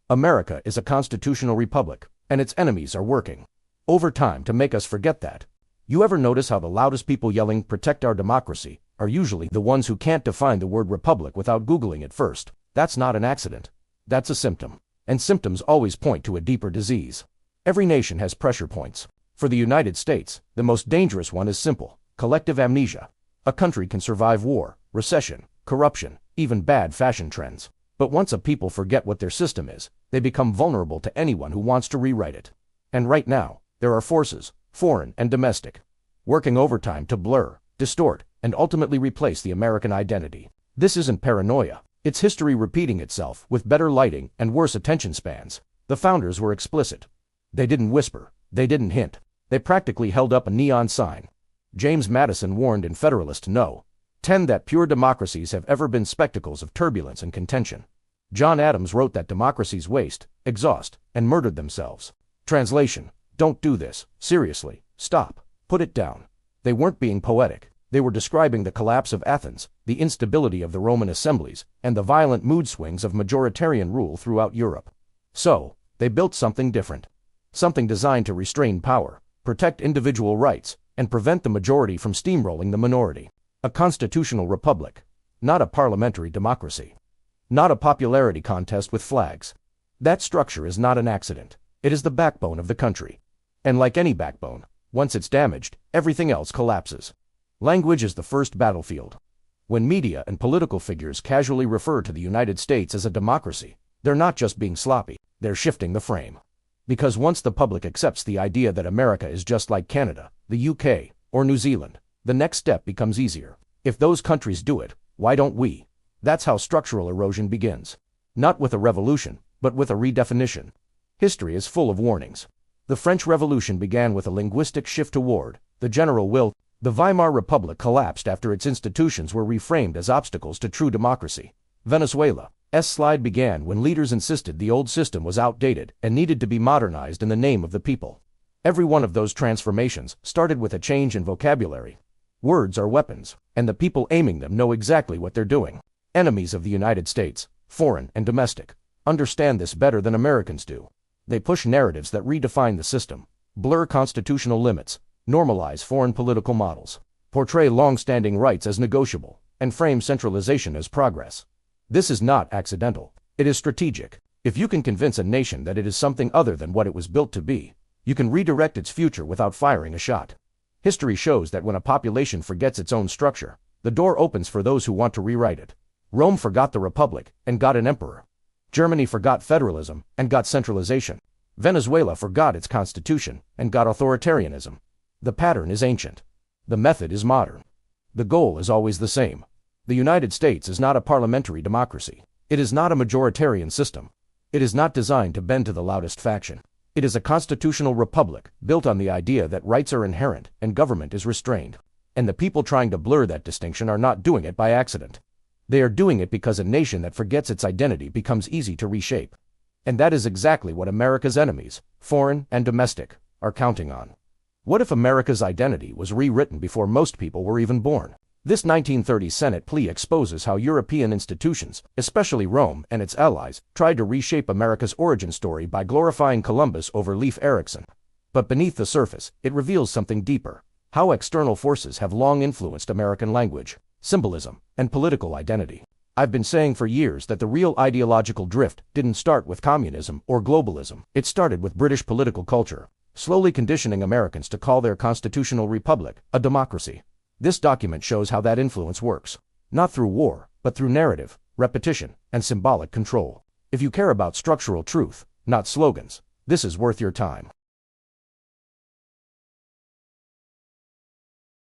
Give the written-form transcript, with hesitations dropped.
America is a constitutional republic, and its enemies are working overtime to make us forget that. You ever notice how the loudest people yelling "protect our democracy" are usually the ones who can't define the word republic without Googling it first? That's not an accident. That's a symptom. And symptoms always point to a deeper disease. Every nation has pressure points. For the United States, the most dangerous one is simple: collective amnesia. A country can survive war, recession, corruption, even bad fashion trends. But once a people forget what their system is, they become vulnerable to anyone who wants to rewrite it. And right now, there are forces, foreign and domestic, working overtime to blur, distort, and ultimately replace the American identity. This isn't paranoia. It's history repeating itself with better lighting and worse attention spans. The founders were explicit. They didn't whisper. They didn't hint. They practically held up a neon sign. James Madison warned in Federalist No. 10 that pure democracies have ever been spectacles of turbulence and contention. John Adams wrote that democracies waste, exhaust, and murdered themselves. Translation: don't do this. Seriously. Stop. Put it down. They weren't being poetic. They were describing the collapse of Athens, the instability of the Roman assemblies, and the violent mood swings of majoritarian rule throughout Europe. So, they built something different. Something designed to restrain power, protect individual rights, and prevent the majority from steamrolling the minority. A constitutional republic, not a parliamentary democracy. Not a popularity contest with flags. That structure is not an accident. It is the backbone of the country. And like any backbone, once it's damaged, everything else collapses. Language is the first battlefield. When media and political figures casually refer to the United States as a democracy, they're not just being sloppy, they're shifting the frame. Because once the public accepts the idea that America is just like Canada, the UK, or New Zealand, the next step becomes easier. If those countries do it, why don't we? That's how structural erosion begins. Not with a revolution, but with a redefinition. History is full of warnings. The French Revolution began with a linguistic shift toward the general will. The Weimar Republic collapsed after its institutions were reframed as obstacles to true democracy. Venezuela's slide began when leaders insisted the old system was outdated and needed to be modernized in the name of the people. Every one of those transformations started with a change in vocabulary. Words are weapons, and the people aiming them know exactly what they're doing. Enemies of the United States, foreign and domestic, understand this better than Americans do. They push narratives that redefine the system, blur constitutional limits, normalize foreign political models, portray long-standing rights as negotiable, and frame centralization as progress. This is not accidental. It is strategic. If you can convince a nation that it is something other than what it was built to be, you can redirect its future without firing a shot. History shows that when a population forgets its own structure, the door opens for those who want to rewrite it. Rome forgot the republic and got an emperor. Germany forgot federalism and got centralization. Venezuela forgot its constitution and got authoritarianism. The pattern is ancient. The method is modern. The goal is always the same. The United States is not a parliamentary democracy. It is not a majoritarian system. It is not designed to bend to the loudest faction. It is a constitutional republic built on the idea that rights are inherent and government is restrained. And the people trying to blur that distinction are not doing it by accident. They are doing it because a nation that forgets its identity becomes easy to reshape. And that is exactly what America's enemies, foreign and domestic, are counting on. What if America's identity was rewritten before most people were even born? This 1930 Senate plea exposes how European institutions, especially Rome and its allies, tried to reshape America's origin story by glorifying Columbus over Leif Erikson. But beneath the surface, it reveals something deeper: how external forces have long influenced American language, symbolism, and political identity. I've been saying for years that the real ideological drift didn't start with communism or globalism. It started with British political culture, slowly conditioning Americans to call their constitutional republic a democracy. This document shows how that influence works, not through war, but through narrative, repetition, and symbolic control. If you care about structural truth, not slogans, this is worth your time.